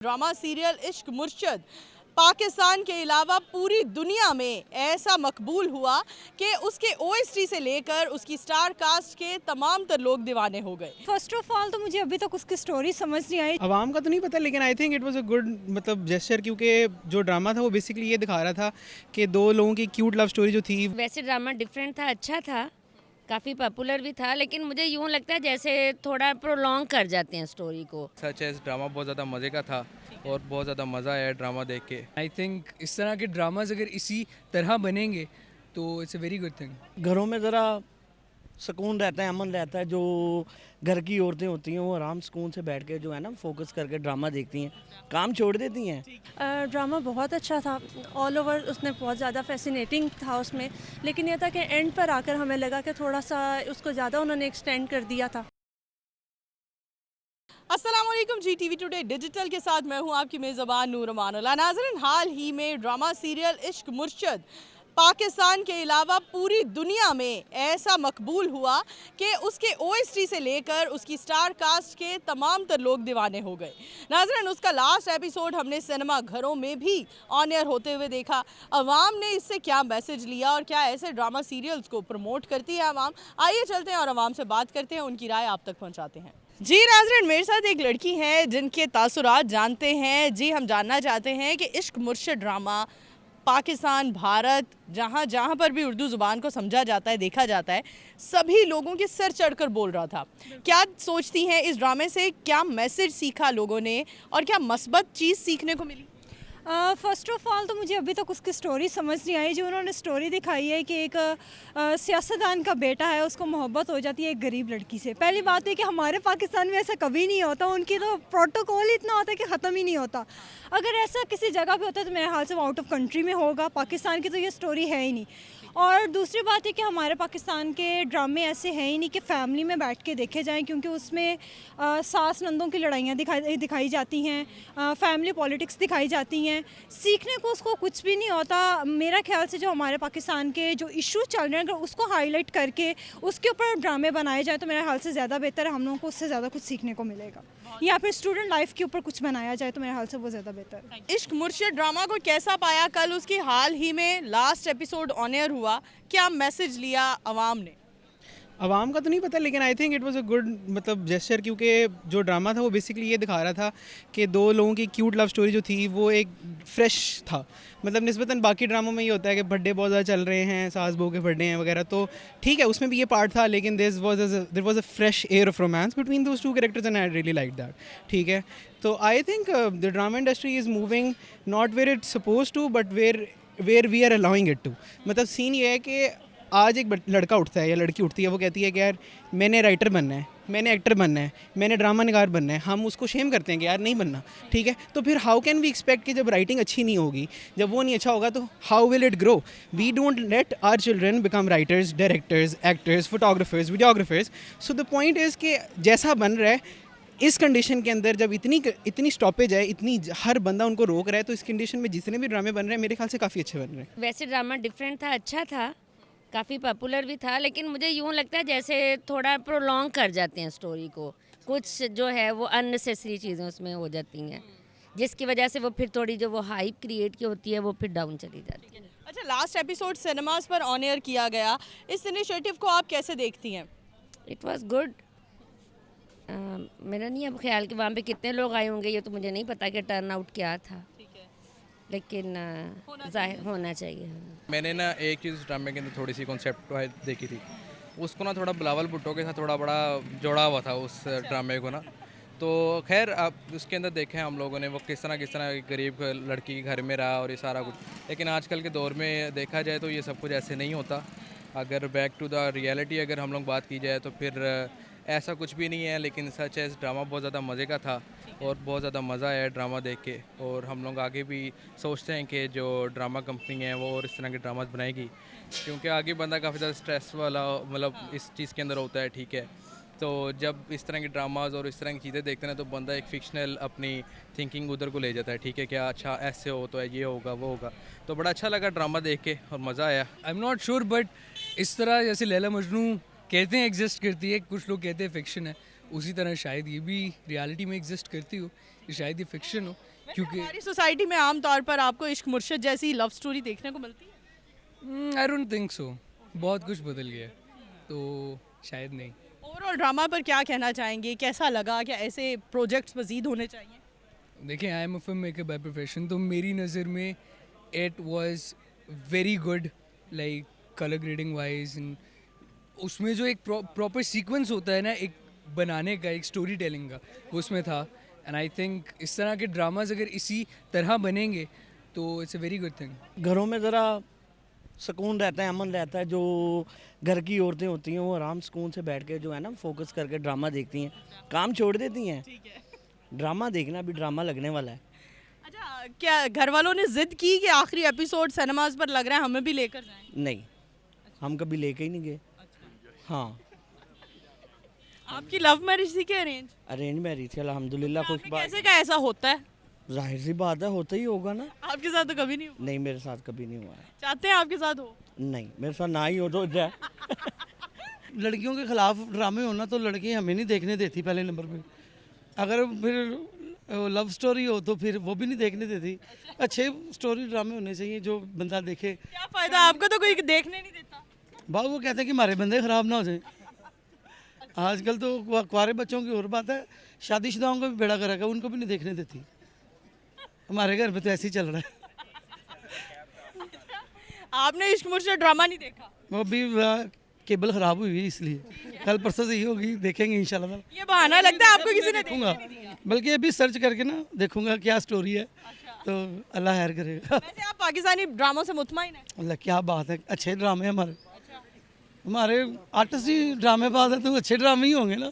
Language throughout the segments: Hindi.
ड्रामा सीरियल इश्क मुर्शद पाकिस्तान के अलावा पूरी दुनिया में ऐसा मकबूल हुआ कि उसके ओएसटी से लेकर उसकी स्टार कास्ट के तमाम तर लोग दीवाने हो गए। फर्स्ट ऑफ ऑल तो मुझे अभी तक उसकी स्टोरी समझ नहीं आई। अवाम का तो नहीं पता, लेकिन I think it was a good मतलब जेस्चर, क्योंकि जो ड्रामा था वो बेसिकली ये दिखा रहा था कि दो लोगों की क्यूट लव स्टोरी जो थी। वैसे ड्रामा डिफरेंट था, अच्छा था, काफ़ी पॉपुलर भी था, लेकिन मुझे यूँ लगता है जैसे थोड़ा प्रोलॉन्ग कर जाते हैं स्टोरी को। सच है, ड्रामा बहुत ज़्यादा मज़े का था और बहुत ज़्यादा मज़ा आया ड्रामा देख के। आई थिंक इस तरह के ड्रामाज अगर इसी तरह बनेंगे तो it's a very good thing. घरों में ज़रा सुकून रहता है, अमन रहता है। जो घर की औरतें होती हैं वो आराम सुकून से बैठ के जो है ना फोकस करके ड्रामा देखती हैं, काम छोड़ देती हैं। ड्रामा बहुत अच्छा था, ऑल ओवर उसने बहुत ज़्यादा फैसिनेटिंग था उसमें, लेकिन यह था कि एंड पर आकर हमें लगा कि थोड़ा सा उसको ज़्यादा उन्होंने एक्सटेंड कर दिया था। अस्सलाम वालेकुम, जी टीवी टुडे डिजिटल के साथ मैं हूं आपकी मेज़बान नूर अमानुल्लाह। नाज़रीन, हाल ही में ड्रामा सीरियल इश्क मुर्शद पाकिस्तान के अलावा पूरी दुनिया में ऐसा मकबूल हुआ कि उसके ओएसटी से लेकर उसकी स्टार कास्ट के तमाम तर लोग दीवाने हो गए। नाज़रीन, उसका लास्ट एपिसोड हमने सिनेमा घरों में भी ऑन एयर होते हुए देखा। अवाम ने इससे क्या मैसेज लिया और क्या ऐसे ड्रामा सीरियल्स को प्रमोट करती है अवाम, आइए चलते हैं और अवाम से बात करते हैं, उनकी राय आप तक पहुँचाते हैं। जी नाज़रीन, मेरे साथ एक लड़की है जिनके तासुरात जानते हैं। जी, हम जानना चाहते हैं कि इश्क मुर्शद ड्रामा पाकिस्तान, भारत, जहाँ जहाँ पर भी उर्दू ज़ुबान को समझा जाता है, देखा जाता है, सभी लोगों के सर चढ़कर बोल रहा था। क्या सोचती हैं इस ड्रामे से क्या मैसेज सीखा लोगों ने और क्या मस्बत चीज़ सीखने को मिली? फ़र्स्ट ऑफ ऑल तो मुझे अभी तक उसकी स्टोरी समझ नहीं आई। जो उन्होंने स्टोरी दिखाई है कि एक सियासतदान का बेटा है, उसको मोहब्बत हो जाती है एक गरीब लड़की से। पहली बात है कि हमारे पाकिस्तान में ऐसा कभी नहीं होता, उनकी तो प्रोटोकॉल ही इतना होता है कि ख़त्म ही नहीं होता। अगर ऐसा किसी जगह पे होता है तो मेरे ख्याल से वो आउट ऑफ कंट्री में होगा, पाकिस्तान की तो ये स्टोरी है ही नहीं। और दूसरी बात है कि हमारे पाकिस्तान के ड्रामे ऐसे हैं ही नहीं कि फैमिली में बैठ के देखे जाएं, क्योंकि उसमें सास नंदों की लड़ाइयाँ दिखाई जाती हैं, फैमिली पॉलिटिक्स दिखाई जाती हैं। सीखने को उसको कुछ भी नहीं होता। मेरा ख्याल से जो हमारे पाकिस्तान के जो इशू चल रहे हैं, अगर उसको हाईलाइट करके उसके ऊपर ड्रामे बनाए जाए तो मेरे ख्याल से ज़्यादा बेहतर है, हम लोगों को उससे ज़्यादा कुछ सीखने को मिलेगा। या फिर स्टूडेंट लाइफ के ऊपर कुछ बनाया जाए तो मेरे ख्याल से वो ज़्यादा बेहतर है। इश्क मुर्शद ड्रामा को कैसा पाया? कल उसकी हाल ही में लास्ट एपिसोड ऑन एयर हुआ, क्या मैसेज लिया अवाम ने? अवाम का तो नहीं पता, लेकिन I think it was a good मतलब जेस्चर, क्योंकि जो ड्रामा था वो बेसिकली ये दिखा रहा था कि दो लोगों की क्यूट लव स्टोरी जो थी वो एक फ्रेश था। मतलब निस्बतन बाकी ड्रामों में ये होता है कि बर्थडे बहुत ज़्यादा चल रहे हैं, सास बहू के बर्थडे हैं वगैरह, तो ठीक है उसमें भी ये पार्ट था, लेकिन there was a fresh air of romance between those two characters and I really like that. ठीक है, तो I think the drama industry is moving not where it's suppose to but where we are allowing it to. मतलब सीन ये है कि आज एक लड़का उठता है या लड़की उठती है, वो कहती है कि यार मैंने राइटर बनना है, मैंने एक्टर बनना है, मैंने ड्रामा निगार बनना है। हम उसको शेम करते हैं कि यार नहीं बनना। ठीक है, तो फिर हाउ कैन वी एक्सपेक्ट कि जब राइटिंग अच्छी नहीं होगी, जब वो नहीं अच्छा होगा तो how will it grow? We don't let our children become writers, directors, actors, photographers, videographers. So the point is कि जैसा बन रहा है इस कंडीशन के अंदर, जब इतनी स्टॉपेज है, इतनी हर बंदा उनको रोक रहा है, तो इस कंडीशन में जितने भी ड्रामे बन रहे हैं मेरे ख्याल से काफ़ी अच्छे बन रहे हैं। वैसे ड्रामा डिफरेंट था, अच्छा था, काफ़ी पॉपुलर भी था, लेकिन मुझे यूँ लगता है जैसे थोड़ा प्रोलॉन्ग कर जाते हैं स्टोरी को। कुछ जो है वो अननेसेसरी चीज़ें उसमें हो जाती हैं, जिसकी वजह से वो फिर थोड़ी जो वो हाइप क्रिएट की होती है वो फिर डाउन चली जाती है। अच्छा, लास्ट एपिसोड सिनेमास पर ऑन एयर किया गया, इस इनिशिएटिव को आप कैसे देखती हैं? It was good. मेरा नहीं अब ख्याल कि वहाँ पे कितने लोग आए होंगे, ये तो मुझे नहीं पता कि टर्न आउट क्या था, लेकिन जाहिर होना चाहिए। मैंने ना एक चीज़ ड्रामे के अंदर थोड़ी सी कॉन्सेप्ट देखी थी, उसको ना थोड़ा बिलावल भुट्टो के साथ थोड़ा बड़ा जोड़ा हुआ था उस ड्रामे को ना। तो खैर आप उसके अंदर देखें हम लोगों ने वो किस तरह एक गरीब लड़की के घर में रहा और ये सारा कुछ, लेकिन आजकल के दौर में देखा जाए तो ये सब कुछ ऐसे नहीं होता। अगर बैक टू द रियलिटी अगर हम लोग बात की जाए तो फिर ऐसा कुछ भी नहीं है। लेकिन सच है, ड्रामा बहुत ज़्यादा मज़े का था और बहुत ज़्यादा मज़ा आया ड्रामा देख के। और हम लोग आगे भी सोचते हैं कि जो ड्रामा कंपनी है वो और इस तरह के ड्रामास बनाएगी, क्योंकि आगे बंदा काफ़ी ज़्यादा स्ट्रेस वाला मतलब इस चीज़ के अंदर होता है। ठीक है, तो जब इस तरह के ड्रामाज और इस तरह की चीज़ें देखते हैं तो बंदा एक फ़िक्शनल अपनी थिंकिंग उधर को ले जाता है। ठीक है, क्या अच्छा ऐसे हो तो ये होगा वो होगा, तो बड़ा अच्छा लगा ड्रामा देख के और मज़ा आया। I am not sure, but इस तरह जैसे लैला मजनू कहते हैं एग्जिस्ट करती है, कुछ लोग कहते हैं फिक्शन है, उसी तरह शायद ये भी रियलिटी में एग्जिस्ट करती हो, शायद ये फिक्शन हो। क्योंकि हमारी सोसाइटी में आमतौर पर आपको इश्क मुर्शिद जैसी लव स्टोरी देखने को मिलती है? आई डोंट थिंक सो, बहुत कुछ बदल गया है, तो शायद नहीं। ओवरऑल ड्रामा पर क्या कहना चाहेंगे, कैसा लगा, क्या ऐसे प्रोजेक्ट्स मजीद होने चाहिए? देखिए, I am a film maker by profession, तो मेरी नज़र में it was very good, like colour grading wise, उसमें जो एक प्रॉपर सीक्वेंस होता है ना एक बनाने का, एक स्टोरी टेलिंग का, वो उसमें था। एंड आई थिंक इस तरह के ड्रामाज अगर इसी तरह बनेंगे तो it's a very good thing. घरों में ज़रा सुकून रहता है, अमन रहता है। जो घर की औरतें होती हैं वो आराम सुकून से बैठ के जो है ना फोकस करके ड्रामा देखती हैं, काम छोड़ देती हैं। ड्रामा देखना भी ड्रामा लगने वाला है। अच्छा, क्या घर वालों ने जिद की कि आखिरी एपिसोड सिनेमाज पर लग रहा है, हमें भी लेकर जाएं? नहीं, हम कभी लेके ही नहीं गए। हाँ, आपकी लव मैरिज थी कि अरेंज? अरेंज मैरिज थी, अल्हम्दुलिल्लाह। खुश बात, कैसे का ऐसा होता है? जाहिर सी बात है, होता ही होगा ना। आपके साथ तो कभी नहीं हुआ? नहीं, मेरे साथ कभी नहीं हुआ है। चाहते हैं आपके साथ हो? नहीं, मेरे साथ ना ही हो तो जाए। लड़कियों के खिलाफ ड्रामे होना तो लड़की हमें नहीं देखने देती पहले नंबर पे। अगर फिर लव स्टोरी हो तो फिर वो भी नहीं देखने देती। अच्छे स्टोरी ड्रामे होने चाहिए जो बंदा देखे। क्या फायदा, आपको तो कोई देखने नहीं देता। बाबू वो कहते हैं कि हमारे बंदे ख़राब ना हो जाए। आजकल तो कुंवारे बच्चों की और बात है, शादीशुदाओं को भी बेड़ा कर रखा है, उनको भी नहीं देखने देती। हमारे घर पे तो ऐसे ही चल रहा है। आपने इश्क मुर्शिद ड्रामा नहीं देखा? वो भी केबल ख़राब हुई है इसलिए कल परसों से ही होगी, देखेंगे इंशाल्लाह। ये बहाना लगता है आपको किसी ने देखूंगा, बल्कि अभी सर्च करके ना देखूंगा क्या स्टोरी है, तो अल्लाह खैर करेगा। वैसे आप पाकिस्तानी ड्रामों से मुतमईन हैं? अल्लाह क्या बात है, अच्छे ड्रामे हैं हमारे आर्टिस्ट ही ड्रामेबाज है, तो अच्छे ड्रामे ही होंगे ना।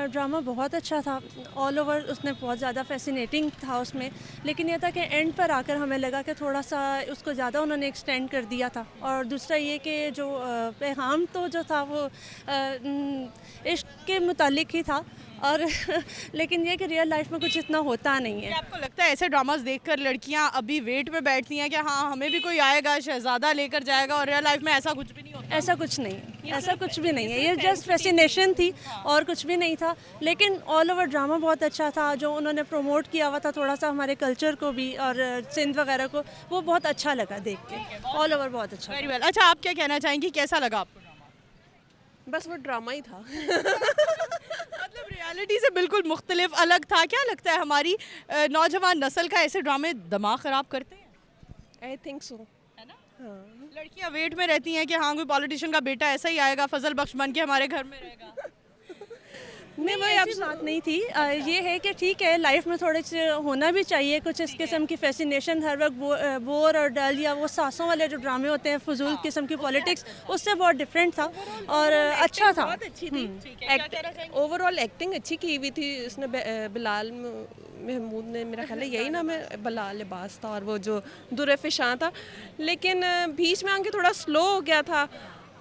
ड्रामा बहुत अच्छा था, ऑल ओवर उसने बहुत ज़्यादा फैसिनेटिंग था उसमें, लेकिन यह था कि एंड पर आकर हमें लगा कि थोड़ा सा उसको ज़्यादा उन्होंने एक्सटेंड कर दिया था। और दूसरा ये कि जो पैगाम तो जो था वो इश्क के मुतालिक ही था, और लेकिन ये कि रियल लाइफ में कुछ इतना होता नहीं है। क्या आपको लगता है ऐसे ड्रामास देखकर लड़कियां अभी वेट में बैठती हैं कि हाँ हमें भी कोई आएगा शहजादा लेकर जाएगा, और रियल लाइफ में ऐसा कुछ भी नहीं होता? ऐसा कुछ नहीं है, ऐसा कुछ भी नहीं है, ये जस्ट फैसिनेशन थी और कुछ भी नहीं था। लेकिन ऑल ओवर ड्रामा बहुत अच्छा था, जो उन्होंने प्रमोट किया हुआ था थोड़ा सा हमारे कल्चर को भी और सिंध वगैरह को, वो बहुत अच्छा लगा देख के, ऑल ओवर बहुत अच्छा। Very well. अच्छा, आप क्या कहना चाहेंगी, कैसा लगा आपको? बस वो ड्रामा ही था। मतलब रियलिटी से बिल्कुल मुख्तलिफ, अलग था। क्या लगता है हमारी नौजवान नस्ल का ऐसे ड्रामे दिमाग ख़राब करते हैं? I think so. है ना? हाँ। लड़कियां वेट में रहती हैं कि हाँ कोई पॉलिटिशियन का बेटा ऐसा ही आएगा, फजल बख्श बन के हमारे घर में रहेगा। नहीं, वही ऐसी बात नहीं थी। ये है कि ठीक है, लाइफ में थोड़े से होना भी चाहिए कुछ इस किस्म की फैसिनेशन, हर वक्त बोर और डल या वो सासों वाले जो ड्रामे होते हैं फजूल किस्म की पॉलिटिक्स, उससे बहुत डिफरेंट था और अच्छा था। अच्छी थी, ओवरऑल एक्टिंग अच्छी की हुई थी उसने। बिलाल महमूद ने, मेरा ख्याल है यही नाम है, बिलाल लिबास था, और वो जो दुर्फ़िशां था, लेकिन बीच में आके थोड़ा स्लो हो गया था।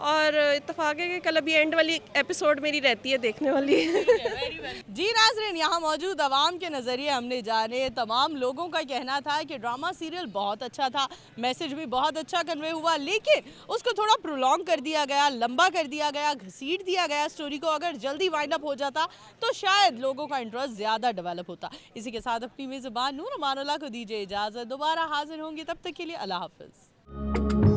और इत्तेफाक है कि कल अभी एंड वाली एपिसोड मेरी रहती है देखने वाली। जी नाज़रीन, यहाँ मौजूद आवाम के नज़रिए हमने जाने। तमाम लोगों का कहना था कि ड्रामा सीरियल बहुत अच्छा था, मैसेज भी बहुत अच्छा कन्वे हुआ, लेकिन उसको थोड़ा प्रोलॉन्ग कर दिया गया, लंबा कर दिया गया, घसीट दिया गया स्टोरी को। अगर जल्दी वाइंड अप हो जाता तो शायद लोगों का इंटरेस्ट ज़्यादा डेवलप होता। इसी के साथ अपनी मेज़बान नूर अमानुल्लाह को दीजिए इजाज़त। दोबारा हाजिर होंगे, तब तक के लिए अल्लाह हाफ़िज़।